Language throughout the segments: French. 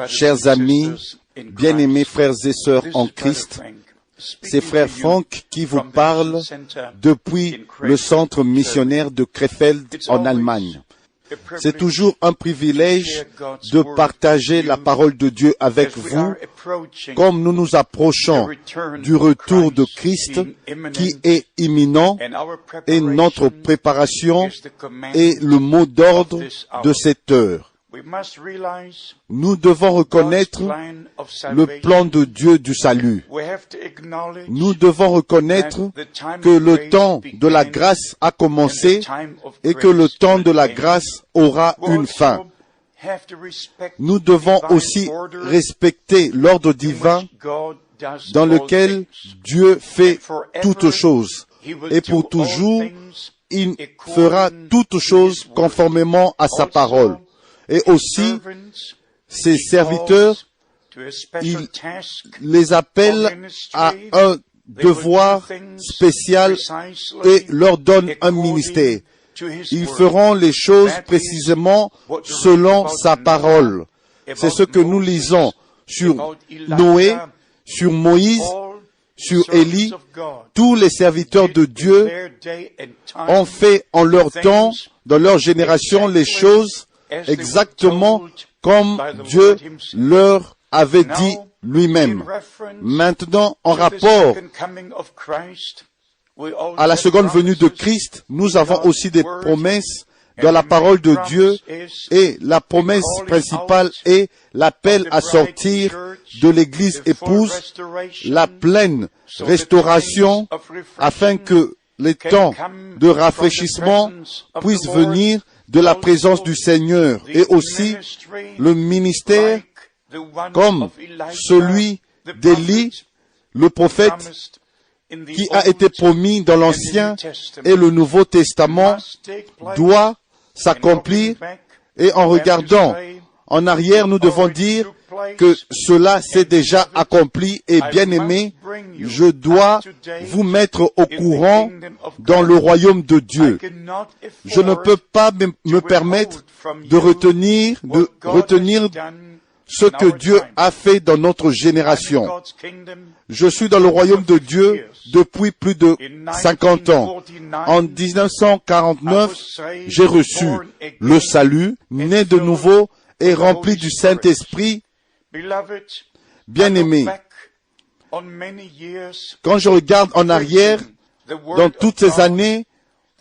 Chers amis, bien-aimés frères et sœurs en Christ, c'est frère Frank qui vous parle depuis le centre missionnaire de Krefeld en Allemagne. C'est toujours un privilège de partager la parole de Dieu avec vous, comme nous nous approchons du retour de Christ qui est imminent, et notre préparation est le mot d'ordre de cette heure. Nous devons reconnaître le plan de Dieu du salut. Nous devons reconnaître que le temps de la grâce a commencé et que le temps de la grâce aura une fin. Nous devons aussi respecter l'ordre divin dans lequel Dieu fait toutes choses. Et pour toujours, il fera toutes choses conformément à sa parole. Et aussi, ses serviteurs, il les appelle à un devoir spécial et leur donne un ministère. Ils feront les choses précisément selon sa parole. C'est ce que nous lisons sur Noé, sur Moïse, sur Élie. Tous les serviteurs de Dieu ont fait en leur temps, dans leur génération, les choses exactement comme Dieu leur avait dit lui-même. Maintenant, en rapport à la seconde venue de Christ, nous avons aussi des promesses dans la parole de Dieu, et la promesse principale est l'appel à sortir de l'Église épouse, la pleine restauration, afin que les temps de rafraîchissement puissent venir de la présence du Seigneur, et aussi le ministère comme celui d'Élie, le prophète, qui a été promis dans l'Ancien et le Nouveau Testament, doit s'accomplir. Et en regardant en arrière, nous devons dire que cela s'est déjà accompli. Et bien aimé, je dois vous mettre au courant dans le royaume de Dieu. Je ne peux pas me permettre de retenir ce que Dieu a fait dans notre génération. Je suis dans le royaume de Dieu depuis plus de 50 ans. En 1949, j'ai reçu le salut, né de nouveau et rempli du Saint-Esprit. Bien-aimé, quand je regarde en arrière, dans toutes ces années,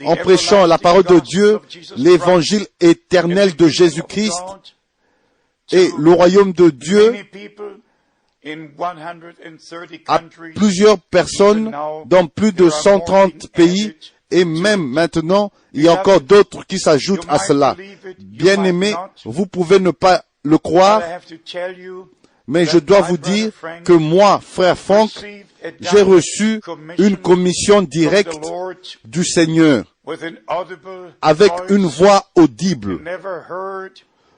en prêchant la parole de Dieu, l'évangile éternel de Jésus-Christ et le royaume de Dieu à plusieurs personnes dans plus de 130 pays, et même maintenant, il y a encore d'autres qui s'ajoutent à cela. Bien-aimés, vous pouvez ne pas le croire, mais je dois vous dire que moi, frère Frank, j'ai reçu une commission directe du Seigneur avec une voix audible.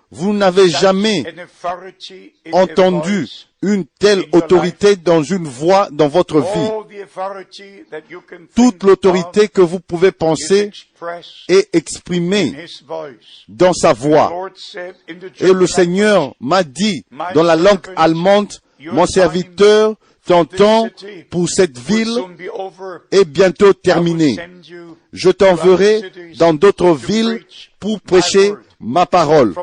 Vous n'avez jamais entendu une telle autorité dans une voix dans votre vie. Toute l'autorité que vous pouvez penser est exprimée dans sa voix. Et le Seigneur m'a dit dans la langue allemande, mon serviteur, ton temps pour cette ville est bientôt terminé. Je t'enverrai dans d'autres villes pour prêcher ma parole.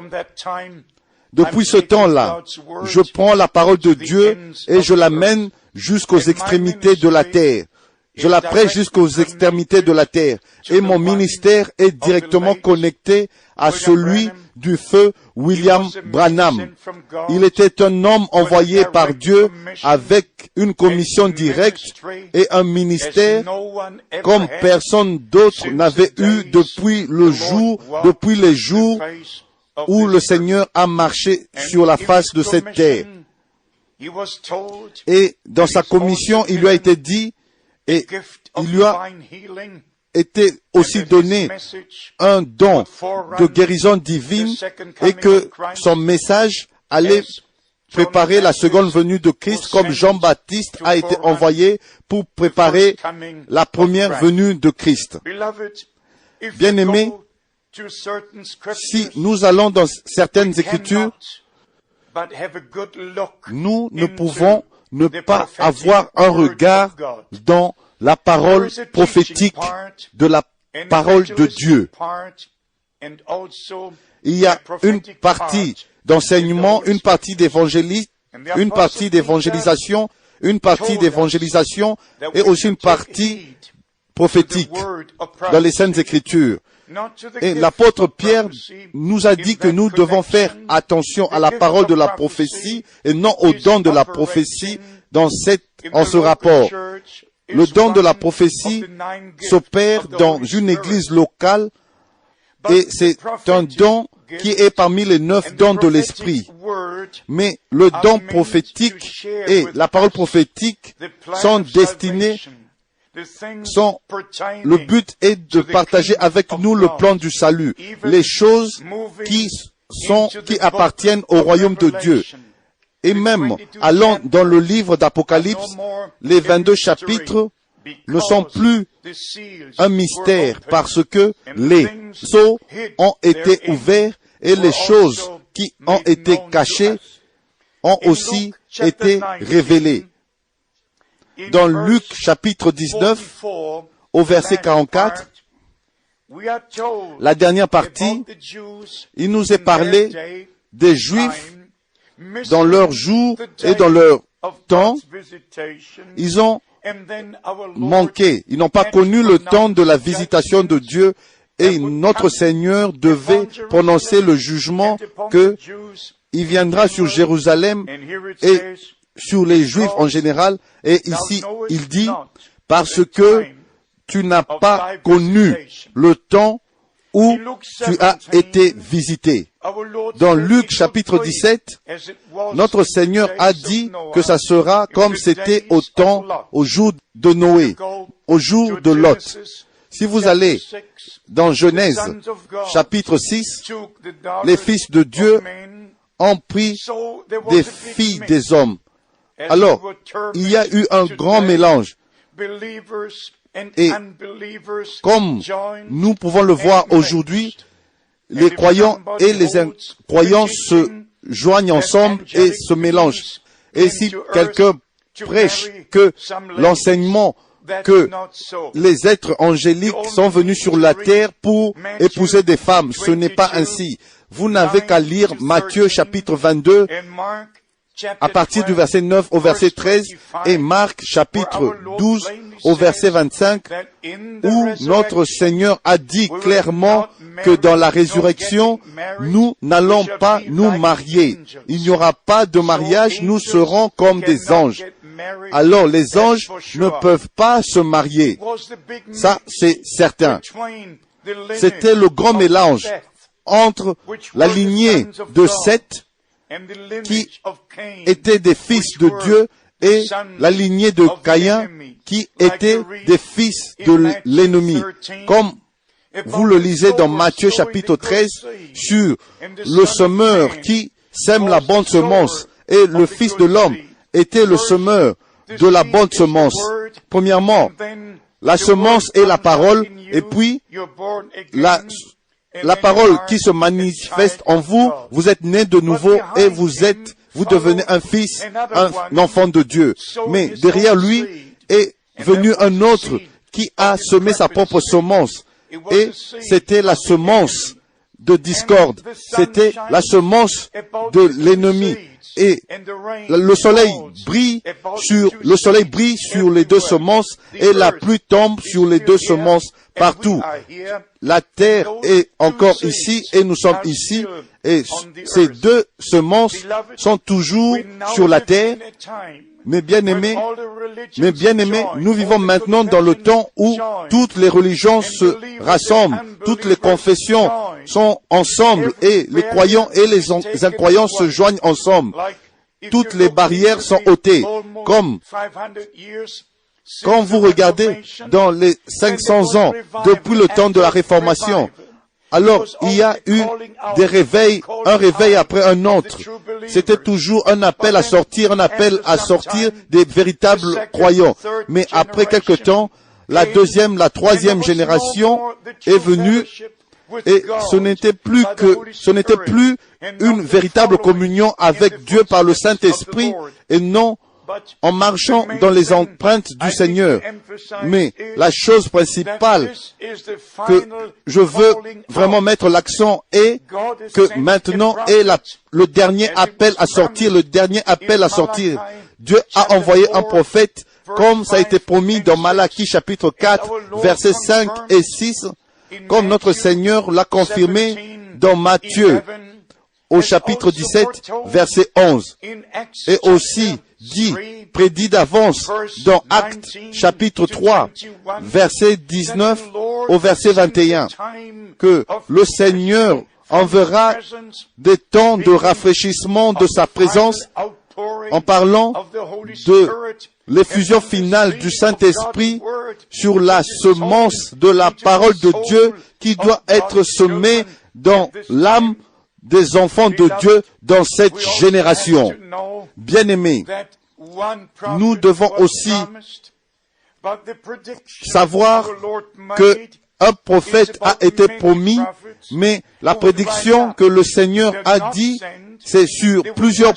Depuis ce temps-là, je prends la parole de Dieu et je l'amène jusqu'aux extrémités de la terre. Je la prêche jusqu'aux extrémités de la terre. Et mon ministère est directement connecté à celui du feu William Branham. Il était un homme envoyé par Dieu avec une commission directe et un ministère comme personne d'autre n'avait eu depuis les jours où le Seigneur a marché sur la face de cette terre. Et dans sa commission, il lui a été dit, et il lui a été aussi donné un don de guérison divine, et que son message allait préparer la seconde venue de Christ, comme Jean-Baptiste a été envoyé pour préparer la première venue de Christ. Bien-aimés, Si nous allons dans certaines écritures, nous ne pouvons ne pas avoir un regard dans la parole prophétique de la parole de Dieu. Il y a une partie d'enseignement, une partie d'évangélisme, une partie d'évangélisation, et aussi une partie prophétique dans les Saintes Écritures. Et l'apôtre Pierre nous a dit que nous devons faire attention à la parole de la prophétie et non au don de la prophétie en ce rapport. Le don de la prophétie s'opère dans une église locale et c'est un don qui est parmi les 9 dons de l'Esprit. Mais le don prophétique et la parole prophétique sont destinés, le but est de partager avec nous le plan du salut, les choses qui appartiennent au royaume de Dieu. Et même, allant dans le livre d'Apocalypse, les 22 chapitres ne sont plus un mystère parce que les sceaux ont été ouverts et les choses qui ont été cachées ont aussi été révélées. Dans Luc chapitre 19, au verset 44, la dernière partie, il nous est parlé des Juifs dans leur jour et dans leur temps. Ils ont manqué, ils n'ont pas connu le temps de la visitation de Dieu et notre Seigneur devait prononcer le jugement que il viendra sur Jérusalem et sur les Juifs en général. Et ici, il dit, parce que tu n'as pas connu le temps où tu as été visité. Dans Luc chapitre 17, notre Seigneur a dit que ça sera comme c'était au jour de Noé, au jour de Lot. Si vous allez dans Genèse chapitre 6, les fils de Dieu ont pris des filles des hommes. Alors, il y a eu un grand mélange. Et comme nous pouvons le voir aujourd'hui, les croyants et les incroyants se joignent ensemble et se mélangent. Et si quelqu'un prêche que l'enseignement que les êtres angéliques sont venus sur la terre pour épouser des femmes, ce n'est pas ainsi. Vous n'avez qu'à lire Matthieu chapitre 22 à partir du verset 9 au verset 13 et Marc chapitre 12 au verset 25 où notre Seigneur a dit clairement que dans la résurrection, nous n'allons pas nous marier. Il n'y aura pas de mariage, nous serons comme des anges. Alors les anges ne peuvent pas se marier. Ça, c'est certain. C'était le grand mélange entre la lignée de Seth, qui étaient des fils de Dieu, et la lignée de Caïn, qui étaient des fils de l'ennemi. Comme vous le lisez dans Matthieu chapitre 13, sur le semeur qui sème la bonne semence, et le Fils de l'homme était le semeur de la bonne semence. Premièrement, la semence est la parole, et puis la parole qui se manifeste en vous, vous êtes né de nouveau et vous devenez un fils, un enfant de Dieu. Mais derrière lui est venu un autre qui a semé sa propre semence. Et c'était la semence de discorde. C'était la semence de l'ennemi. Et le soleil brille sur les deux semences et la pluie tombe sur les deux semences partout. La terre est encore ici et nous sommes ici et ces deux semences sont toujours sur la terre. Mais bien aimés, nous vivons maintenant dans le temps où toutes les religions se rassemblent, toutes les confessions sont ensemble et les croyants et les incroyants se joignent ensemble. Toutes les barrières sont ôtées. Comme quand vous regardez dans les 500 ans depuis le temps de la Réformation, alors il y a eu des réveils, un réveil après un autre. C'était toujours un appel à sortir des véritables croyants. Mais après quelque temps, la deuxième, la troisième génération est venue Et ce n'était plus une véritable communion avec Dieu par le Saint-Esprit et non en marchant dans les empreintes du Seigneur. Mais la chose principale que je veux vraiment mettre l'accent est que maintenant est le dernier appel à sortir, Dieu a envoyé un prophète, comme ça a été promis dans Malachie chapitre 4, versets 5 et 6, comme notre Seigneur l'a confirmé dans Matthieu au chapitre 17, verset 11, et aussi prédit d'avance dans Actes chapitre 3, verset 19 au verset 21, que le Seigneur enverra des temps de rafraîchissement de sa présence en parlant de l'effusion finale du Saint-Esprit sur la semence de la parole de Dieu qui doit être semée dans l'âme des enfants de Dieu dans cette génération. Bien-aimés, nous devons aussi savoir que un prophète a été promis, mais la prédiction que le Seigneur a dit, c'est sur plusieurs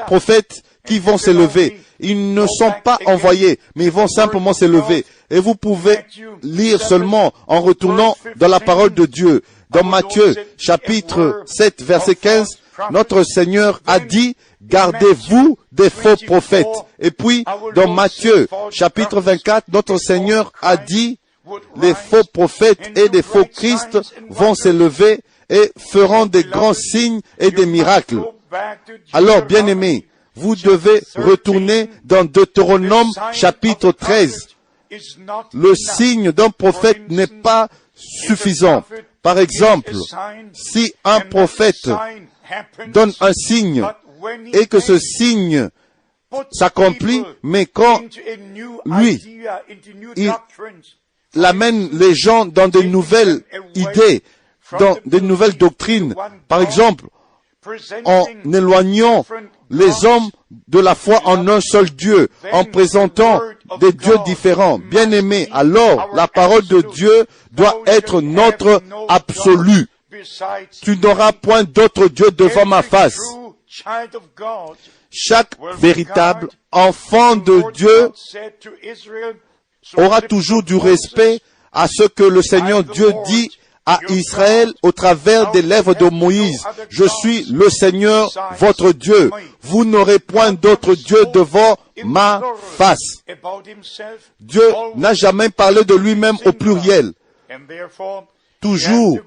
prophètes qui vont s'élever. Ils ne sont pas envoyés, mais ils vont simplement s'élever. Et vous pouvez lire seulement en retournant dans la parole de Dieu. Dans Matthieu, chapitre 7, verset 15, notre Seigneur a dit, gardez-vous des faux prophètes. Et puis, dans Matthieu, chapitre 24, notre Seigneur a dit, les faux prophètes et des faux Christ vont s'élever et feront des grands signes et des miracles. Alors, bien-aimés, vous devez retourner dans Deutéronome, chapitre 13. Le signe d'un prophète n'est pas suffisant. Par exemple, si un prophète donne un signe et que ce signe s'accomplit, mais quand lui, il amène les gens dans de nouvelles idées, dans de nouvelles doctrines, par exemple, en éloignant les hommes de la foi en un seul Dieu, en présentant des dieux différents. Bien-aimés, alors la parole de Dieu doit être notre absolu. Tu n'auras point d'autre Dieu devant ma face. Chaque véritable enfant de Dieu aura toujours du respect à ce que le Seigneur Dieu dit à Israël au travers des lèvres de Moïse. Je suis le Seigneur, votre Dieu. Vous n'aurez point d'autre Dieu devant ma face. Dieu n'a jamais parlé de lui-même au pluriel. Toujours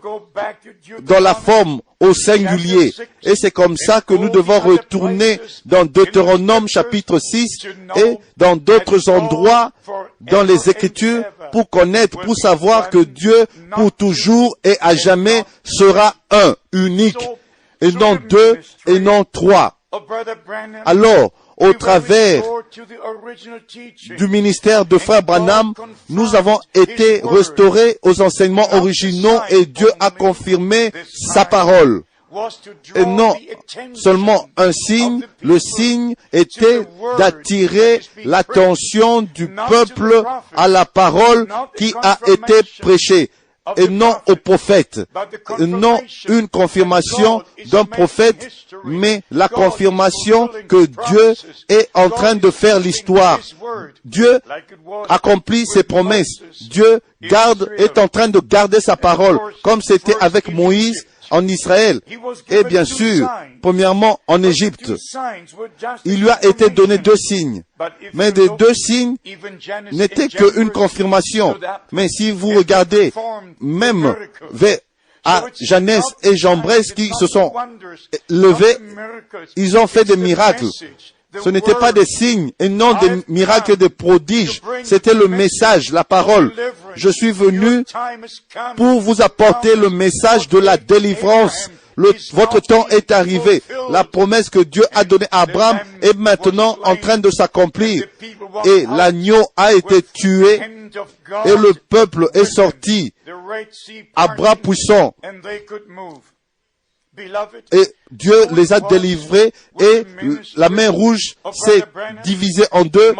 dans la forme au singulier. Et c'est comme ça que nous devons retourner dans Deutéronome chapitre 6 et dans d'autres endroits dans les Écritures pour connaître, pour savoir que Dieu pour toujours et à jamais sera un, unique, et non deux et non trois. Alors, au travers du ministère de Frère Branham, nous avons été restaurés aux enseignements originaux et Dieu a confirmé sa parole. Et non seulement un signe, le signe était d'attirer l'attention du peuple à la parole qui a été prêchée. Et non au prophète, non une confirmation d'un prophète, mais la confirmation que Dieu est en train de faire l'histoire. Dieu accomplit ses promesses. Dieu est en train de garder sa parole, comme c'était avec Moïse en Israël. Et bien sûr, premièrement en Égypte, il lui a été donné 2 signes. Mais les 2 signes n'étaient qu'une confirmation. Mais si vous regardez, même à Jeannès et Jambres qui se sont levés, ils ont fait des miracles. Ce n'étaient pas des signes et non des miracles et des prodiges. C'était le message, la parole. Je suis venu pour vous apporter le message de la délivrance. Votre temps est arrivé. La promesse que Dieu a donnée à Abraham est maintenant en train de s'accomplir. Et l'agneau a été tué et le peuple est sorti à bras puissants. Et Dieu les a délivrés et la mer rouge s'est divisée en 2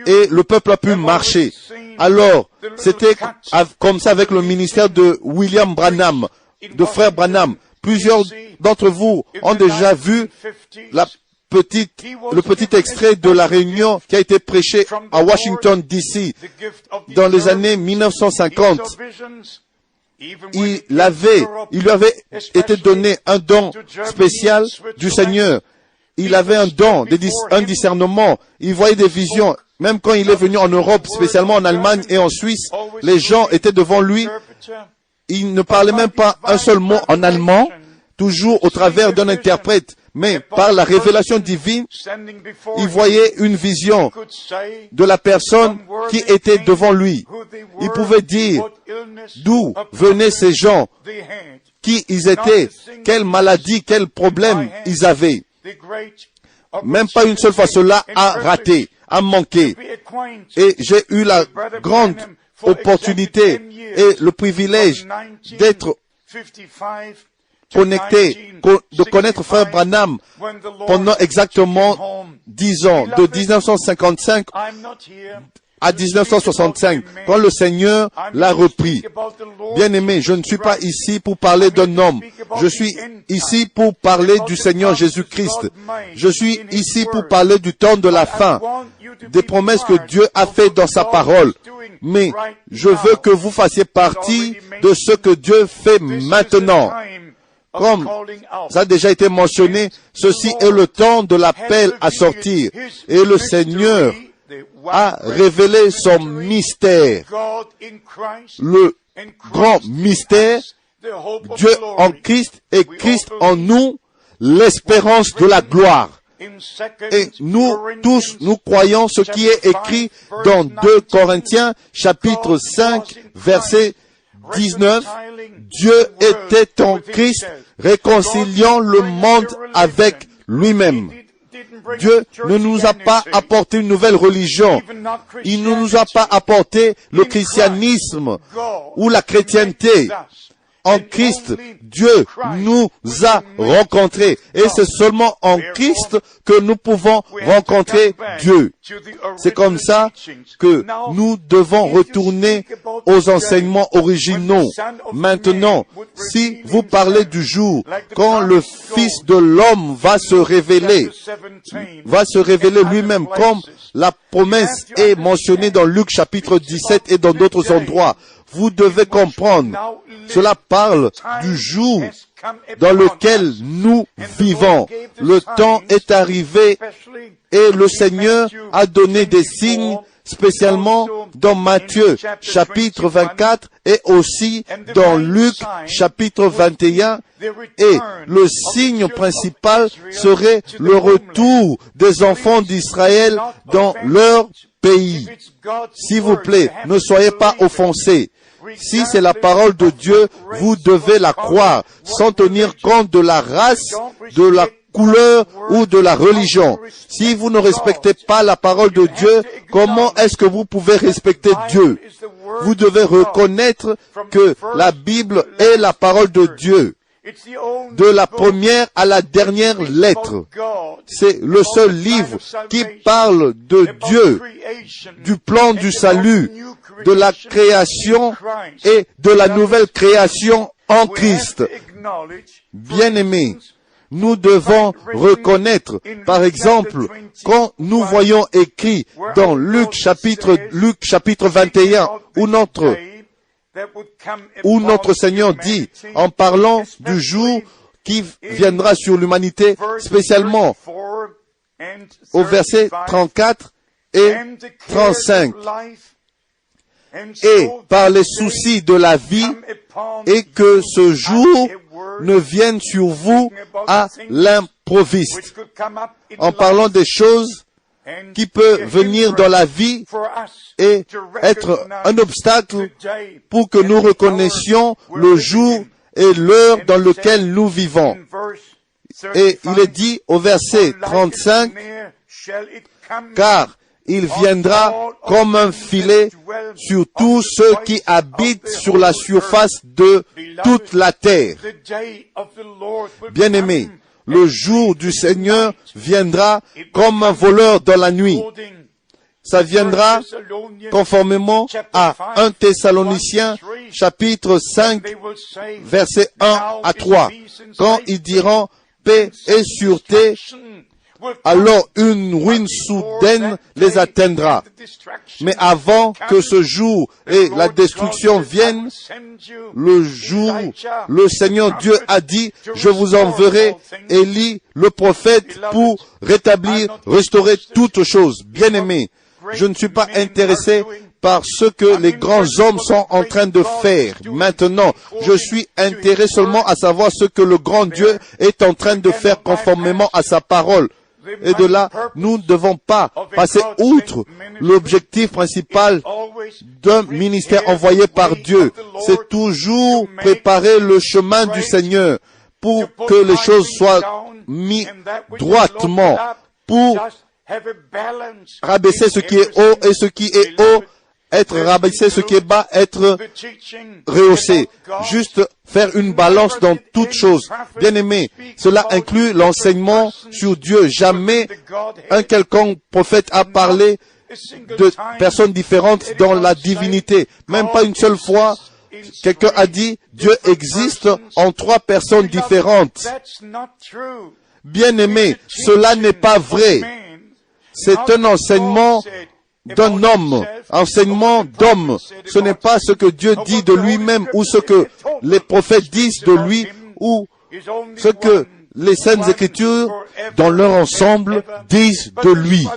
et le peuple a pu marcher. Alors, C'était comme ça avec le ministère de William Branham, de frère Branham. Plusieurs d'entre vous ont déjà vu le petit extrait de la réunion qui a été prêchée à Washington, D.C. dans les années 1950. Il lui avait été donné un don spécial du Seigneur. Il avait un don, un discernement. Il voyait des visions. Même quand il est venu en Europe, spécialement en Allemagne et en Suisse, les gens étaient devant lui. Il ne parlait même pas un seul mot en allemand, toujours au travers d'un interprète. Mais par la révélation divine, il voyait une vision de la personne qui était devant lui. Il pouvait dire d'où venaient ces gens, qui ils étaient, quelles maladies, quels problèmes ils avaient. Même pas une seule fois cela a raté, a manqué. Et j'ai eu la grande opportunité et le privilège d'être connecté, de connaître frère Branham pendant exactement 10 ans, de 1955 à 1965, quand le Seigneur l'a repris. Bien-aimé, je ne suis pas ici pour parler d'un homme. Je suis ici pour parler du Seigneur Jésus-Christ. Je suis ici pour parler du temps de la fin, des promesses que Dieu a faites dans sa parole. Mais je veux que vous fassiez partie de ce que Dieu fait maintenant. Comme ça a déjà été mentionné, ceci est le temps de l'appel à sortir. Et le Seigneur a révélé son mystère. Le grand mystère, Dieu en Christ et Christ en nous, l'espérance de la gloire. Et nous tous, nous croyons ce qui est écrit dans 2 Corinthiens, chapitre 5, verset 19. Dieu était en Christ, réconciliant le monde avec lui-même. Dieu ne nous a pas apporté une nouvelle religion. Il ne nous a pas apporté le christianisme ou la chrétienté. En Christ, Dieu nous a rencontrés. Et c'est seulement en Christ que nous pouvons rencontrer Dieu. C'est comme ça que nous devons retourner aux enseignements originaux. Maintenant, si vous parlez du jour quand le Fils de l'homme va se révéler lui-même, comme la promesse est mentionnée dans Luc chapitre 17 et dans d'autres endroits, vous devez comprendre, cela parle du jour dans lequel nous vivons. Le temps est arrivé et le Seigneur a donné des signes, spécialement dans Matthieu chapitre 24 et aussi dans Luc chapitre 21. Et le signe principal serait le retour des enfants d'Israël dans leur pays. S'il vous plaît, ne soyez pas offensés. Si c'est la parole de Dieu, vous devez la croire, sans tenir compte de la race, de la couleur ou de la religion. Si vous ne respectez pas la parole de Dieu, comment est-ce que vous pouvez respecter Dieu? Vous devez reconnaître que la Bible est la parole de Dieu. De la première à la dernière lettre. C'est le seul livre qui parle de Dieu, du plan du salut, de la création et de la nouvelle création en Christ. Bien-aimés, nous devons reconnaître, par exemple, quand nous voyons écrit dans Luc chapitre 21, où notre Seigneur dit, en parlant du jour qui viendra sur l'humanité, spécialement au verset 34 et 35, et par les soucis de la vie, et que ce jour ne vienne sur vous à l'improviste, en parlant des choses qui peuvent venir dans la vie et être un obstacle pour que nous reconnaissions le jour et l'heure dans lequel nous vivons. Et il est dit au verset 35, car il viendra comme un filet sur tous ceux qui habitent sur la surface de toute la terre. Bien-aimés, le jour du Seigneur viendra comme un voleur dans la nuit. ça viendra conformément à 1 Thessaloniciens chapitre 5 versets 1 à 3. Quand ils diront paix et sûreté, alors une ruine soudaine les atteindra. Mais avant que ce jour et la destruction viennent, le jour, le Seigneur Dieu a dit, je vous enverrai Élie, le prophète, pour rétablir, restaurer toutes choses. Bien-aimés, je ne suis pas intéressé par ce que les grands hommes sont en train de faire. Maintenant, je suis intéressé seulement à savoir ce que le grand Dieu est en train de faire conformément à sa parole. Et de là, nous ne devons pas passer outre l'objectif principal d'un ministère envoyé par Dieu. C'est toujours préparer le chemin du Seigneur pour que les choses soient mises droitement, pour rabaisser ce qui est haut et ce qui est haut, être rabaissé, ce qui est bas, être rehaussé. Juste faire une balance dans toutes choses. Bien-aimé, cela inclut l'enseignement sur Dieu. Jamais un quelconque prophète a parlé de personnes différentes dans la divinité. Même pas une seule fois, quelqu'un a dit Dieu existe en 3 personnes différentes. Bien-aimé, cela n'est pas vrai. C'est un enseignement d'un homme, enseignement d'homme. Ce n'est pas ce que Dieu dit de lui-même ou ce que les prophètes disent de lui ou ce que les Saintes Écritures dans leur ensemble disent de lui.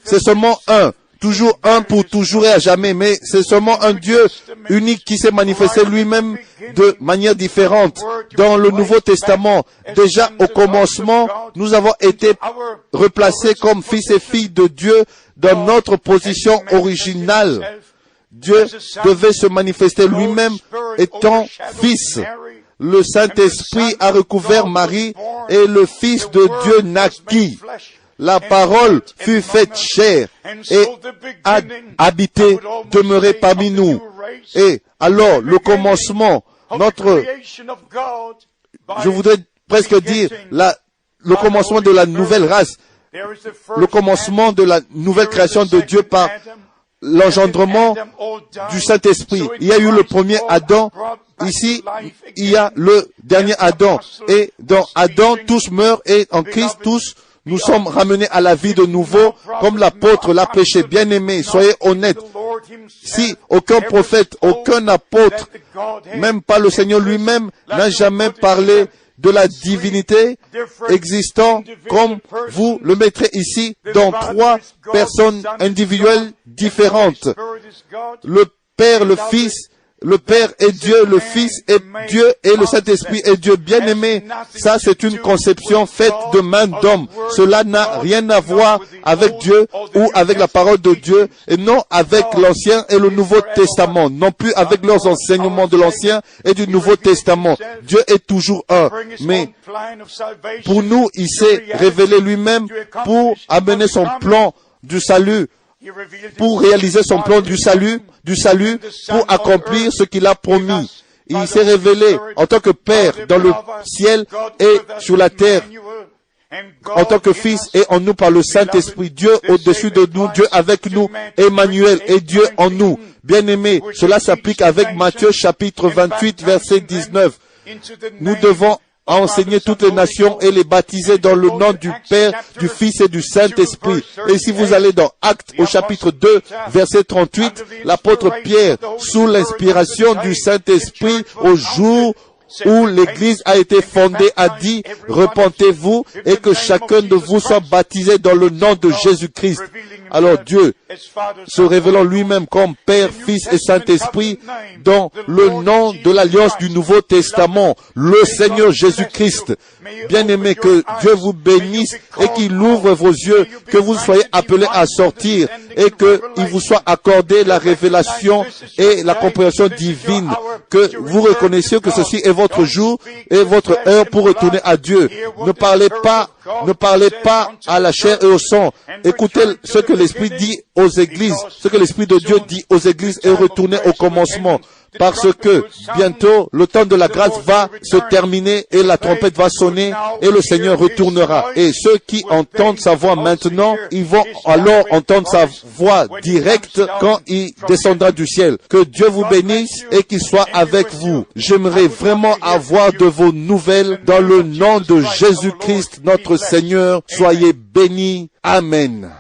C'est seulement un, toujours un pour toujours et à jamais, mais c'est seulement un Dieu unique qui s'est manifesté lui-même de manière différente. Dans le Nouveau Testament, déjà au commencement, nous avons été replacés comme fils et filles de Dieu dans notre position originale. Dieu devait se manifester lui-même étant fils. Le Saint-Esprit a recouvert Marie et le Fils de Dieu naquit. La parole fut faite chair et a habité, demeuré parmi nous. Et alors, le commencement, je voudrais presque dire, le commencement de la nouvelle race, le commencement de la nouvelle création de Dieu par l'engendrement du Saint-Esprit. Il y a eu le premier Adam, ici, il y a le dernier Adam. Et dans Adam, tous meurent et en Christ, tous nous sommes ramenés à la vie de nouveau, comme l'apôtre l'a prêché. Bien-aimés, soyez honnêtes. Si aucun prophète, aucun apôtre, même pas le Seigneur lui-même, n'a jamais parlé de la divinité existant comme vous le mettrez ici dans 3 personnes individuelles différentes. Le Père, le Fils, le Père est Dieu, le Fils est Dieu et le Saint-Esprit est Dieu. Bien-aimé, ça c'est une conception faite de main d'homme. Cela n'a rien à voir avec Dieu ou avec la parole de Dieu et non avec l'Ancien et le Nouveau Testament, non plus avec leurs enseignements de l'Ancien et du Nouveau Testament. Dieu est toujours un, mais pour nous, il s'est révélé lui-même pour amener son plan du salut, pour réaliser son plan du salut, pour accomplir ce qu'il a promis. Il s'est révélé en tant que Père dans le ciel et sur la terre, en tant que Fils et en nous par le Saint-Esprit. Dieu au-dessus de nous, Dieu avec nous, Emmanuel et Dieu en nous. Bien-aimés, cela s'applique avec Matthieu chapitre 28 verset 19. Nous devons à enseigner toutes les nations et les baptiser dans le nom du Père, du Fils et du Saint-Esprit. Et si vous allez dans Actes au chapitre 2, verset 38, l'apôtre Pierre, sous l'inspiration du Saint-Esprit, au jour où l'Église a été fondée, a dit, repentez-vous et que chacun de vous soit baptisé dans le nom de Jésus-Christ. Alors Dieu, se révélant lui-même comme Père, Fils et Saint-Esprit, dans le nom de l'alliance du Nouveau Testament, le Seigneur Jésus-Christ. Bien-aimé, que Dieu vous bénisse et qu'il ouvre vos yeux, que vous soyez appelés à sortir et qu'il vous soit accordé la révélation et la compréhension divine, que vous reconnaissiez que ceci est votre jour et votre heure pour retourner à Dieu. Ne parlez pas à la chair et au sang. Écoutez ce que l'Esprit dit aux églises, ce que l'Esprit de Dieu dit aux églises et retournez au commencement. parce que bientôt le temps de la grâce va se terminer et la trompette va sonner et le Seigneur retournera. Et ceux qui entendent sa voix maintenant, ils vont alors entendre sa voix directe quand il descendra du ciel. Que Dieu vous bénisse et qu'il soit avec vous. J'aimerais vraiment avoir de vos nouvelles dans le nom de Jésus-Christ, notre Seigneur. Soyez bénis. Amen.